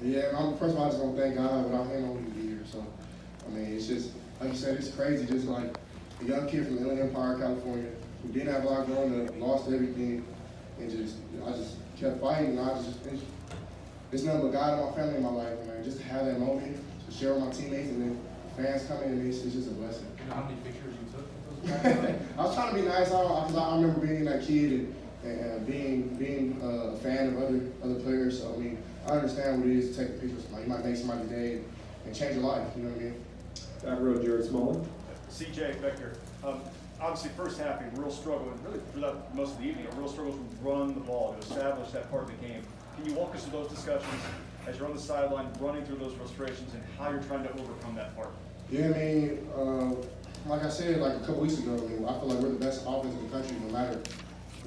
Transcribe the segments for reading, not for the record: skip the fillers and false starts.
Yeah, first of all, I just want to thank God. Without him, I wouldn't be here. So, I mean, it's just, like you said, it's crazy. Just like a young kid from Inland Empire, California, who didn't have a lot growing up, lost everything, and I just kept fighting. And it's nothing but God and my family in my life, man. Just to have that moment, to share with my teammates, and then fans coming in, it's just a blessing. You know how many pictures you took with those guys? I was trying to be nice, because I remember being that kid and being a fan of other players. So I mean, I understand what it is to take a picture with somebody. You might make somebody's day and change your life. You know what I mean? Back row, Jared Smalley. C.J. back here. Obviously, first half, a real struggle, and really throughout most of the evening, a real struggle to run the ball, to establish that part of the game. Can you walk us through those discussions as you're on the sideline, running through those frustrations, and how you're trying to overcome that part? Yeah, I mean, like I said, like a couple weeks ago, I mean, I feel like we're the best offense in the country, no matter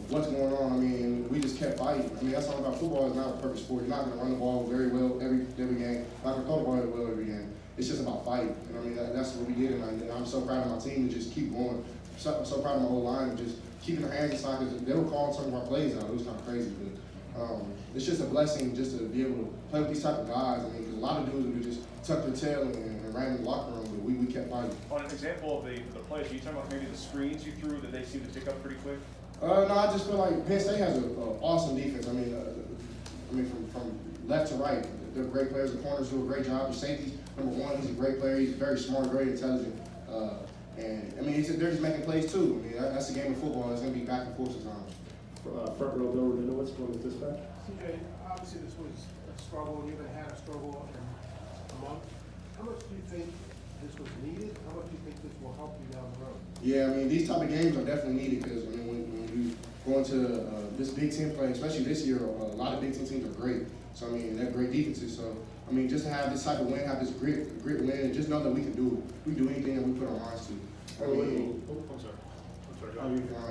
what's going on. I mean, we just kept fighting. I mean, that's all about football. It's not a perfect sport. You're not going to run the ball very well every game. Not going to throw the ball very well every game. It's just about fighting. And I mean, that's what we did, and I'm so proud of my team to just keep going. I'm so proud of my whole line, just keeping their hands inside, because they were calling some of our plays out. It was kind of crazy, but it's just a blessing just to be able to play with these type of guys. I mean, because a lot of dudes would just tuck their tail and ran in the locker room, but we kept fighting. On an example of the plays, are you talking about maybe the screens you threw that they seem to pick up pretty quick? No, I just feel like Penn State has an awesome defense. I mean, from left to right, they're great players. The corners do a great job. The safety, number one, he's a great player. He's very smart, very intelligent. And I mean, they're just making plays too. I mean, that's the game of football. It's going to be back and forth sometimes. Front row, Bill Rabinowitz, Columbus Dispatch. C.J., obviously this was a struggle, and you haven't had a struggle in a month. How much do you think this was needed? How much do you think this will help you down the road? Yeah, I mean, these type of games are definitely needed, because I mean, when you go into this Big Ten play, especially this year, a lot of Big Ten teams are great. So I mean, they're great defenses. So I mean, just to have this type of win, have this grit win, and just know that we can do it. We can do anything that we put our minds to. I mean, I'm sorry.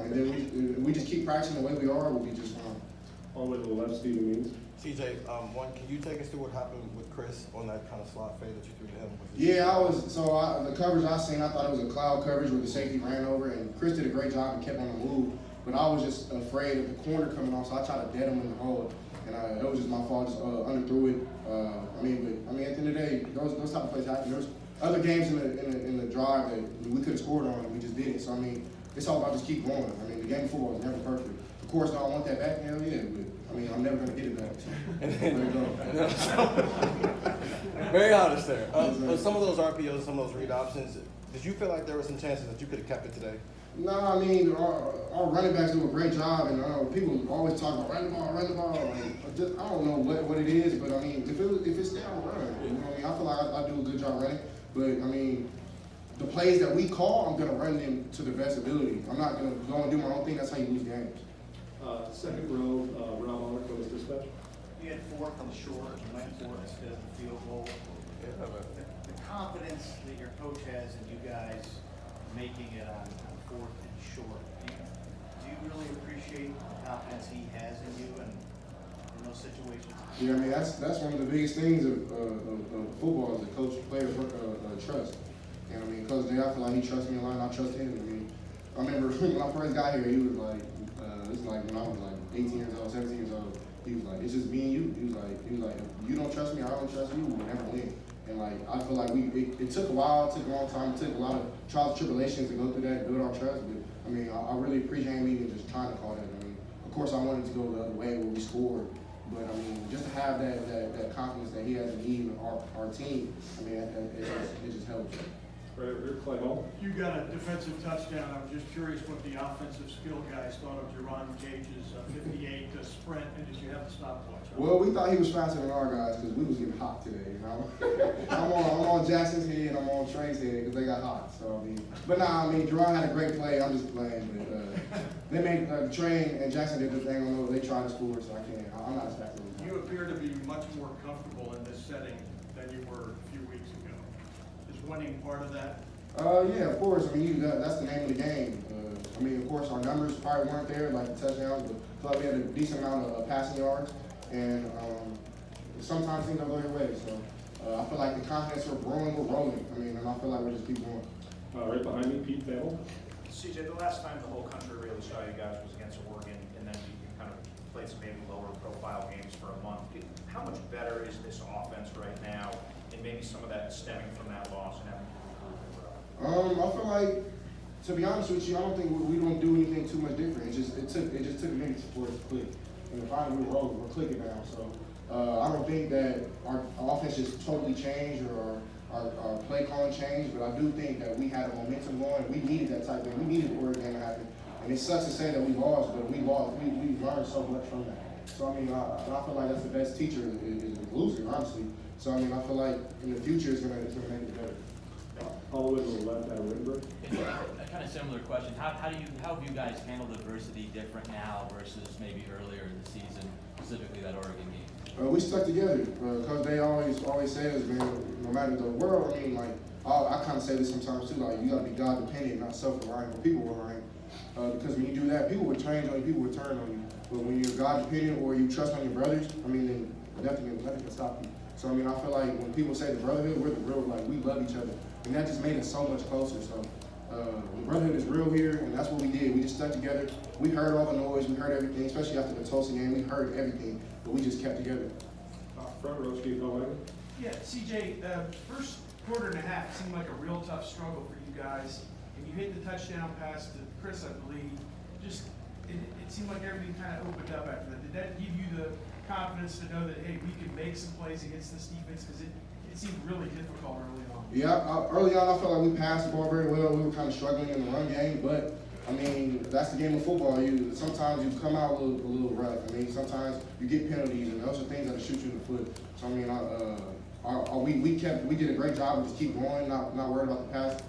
and then we just keep practicing the way we are, we'll be just fine. All the way to the left, Stephen Means. CJ, one, can you take us through what happened with Chris on that kind of slot fade that you threw to him? Yeah, the coverage I seen, I thought it was a cloud coverage where the safety ran over, and Chris did a great job and kept on the move. But I was just afraid of the corner coming off, so I tried to dead him in the hole, and it was just my fault, just underthrew it. But at the end of the day, those type of plays happen. There's other games in the drive that we could have scored on, and we just didn't. So I mean, it's all about just keep going. I mean, the game of football is never perfect. Of course, do I want that back? Hell yeah, but I mean, I'm never going to get it back. So there you go. Very honest there. Some of those RPOs, some of those read options, did you feel like there were some chances that you could have kept it today? No, I mean, our running backs do a great job, and people always talk about run the ball. I don't know what it is, but I mean, if it's there, I'll run. You know what I mean? I feel like I do a good job running, but I mean, the plays that we call, I'm going to run them to the best ability. I'm not going to go and do my own thing. That's how you lose games. Second row, Rob Aller, Columbus Dispatch. You had 4 from short, you went for it instead of the field goal. The confidence that your coach has in you guys making it on 4th and short, do you really appreciate the confidence he has in you and in those situations? Yeah, I mean, that's one of the biggest things of football is the coach player trust. And I mean, Coach J, I feel like he trusts me a lot, and I trust him. I mean, I remember when I first got here, he was like, this is like when I was like 18 years old, 17 years old. He was like, it's just me and you. He was like, if you don't trust me, I don't trust you. We'll never win. And like, I feel like it took a while, it took a long time, it took a lot of trials and tribulations to go through that, build our trust. But I mean, I really appreciate him even just trying to call that. I mean, of course, I wanted to go the other way where we scored. But I mean, just to have that confidence that he has in me and our team, I mean, it just helps. Right over here, Clay Hall. You got a defensive touchdown. I was just curious what the offensive skill guys thought of Jerron Cage's 58 sprint, and did you have the stopwatch? Well, we thought he was faster than our guys because we was getting hot today, you know. I'm on Jackson's head and I'm on Trey's head because they got hot. So I mean, but nah, I mean, Jerron had a great play. I'm just playing, but they made Trey and Jackson did the thing. I don't know, they tried to score, so I'm not as fast as them. You appear to be much more comfortable in this setting than you were a few weeks ago. Is winning part of that? Yeah, of course. I mean, that's the name of the game. I mean, of course, our numbers probably weren't there, like the touchdowns, but I thought we had a decent amount of passing yards, and sometimes things don't go your way. So I feel like the confidence we're growing, we're rolling. I mean, and I feel like we just keep going. Right behind me, Pete Thamel. C.J., the last time the whole country really saw you guys was against Oregon, and then you kind of played some maybe lower profile games for a month. how much better is this offense right now? And maybe some of that stemming from that loss and having to improve. I feel like, to be honest with you, I don't think we don't do anything too much different. It just took minutes for us to click. And finally we're clicking now. So I don't think that our offense just totally changed or our play calling changed, but I do think that we had a momentum going. We needed that type of thing. We needed the Oregon game to happen. And it sucks to say that we lost, but we lost. We learned so much from that. So I mean, I feel like that's the best teacher is losing, honestly. So I mean, I feel like in the future it's gonna make it better. All the way to the left, Rinberg. A kind of similar question. How have you guys handled adversity different now versus maybe earlier in the season, specifically that Oregon game? We stuck together because they always say this, man. No matter the world, I mean, like I kind of say this sometimes too. Like you gotta be God dependent, not self-reliant, but people reliant. Because when you do that, people would change on you, people would turn on you. But when you're God dependent or you trust on your brothers, I mean, then nothing can stop you. So I mean, I feel like when people say the brotherhood, we're the real, like we love each other, and that just made us so much closer. So the brotherhood is real here, and that's what we did. We just stuck together. We heard all the noise, we heard everything, especially after the Tulsa game. We heard everything, but we just kept together. Front row, Steve Nolan. Yeah, CJ, first quarter and a half seemed like a real tough struggle for you guys, and you hit the touchdown pass to Chris, I believe. Just it seemed like everything kind of opened up after that. Did that give you the confidence to know that, hey, we can make some plays against this defense? Because it seemed really difficult early on. Yeah, early on I felt like we passed the ball very well. We were kind of struggling in the run game, but I mean, that's the game of football. Sometimes you come out a little rough. I mean, sometimes you get penalties, and those are things that shoot you in the foot. So I mean, we did a great job of just keep going, not worried about the pass.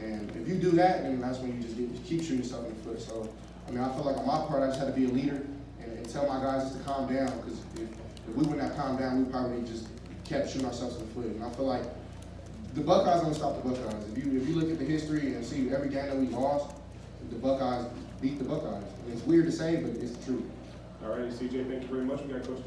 And if you do that, then that's when you just keep shooting yourself in the foot. So I mean, I feel like on my part, I just had to be a leader and tell my guys just to calm down. Because if we wouldn't have calmed down, we probably just kept shooting ourselves in the foot. And I feel like the Buckeyes don't stop the Buckeyes. If you look at the history and see every game that we lost, the Buckeyes beat the Buckeyes. And it's weird to say, but it's true. All righty, CJ, thank you very much. We got Coach Davis.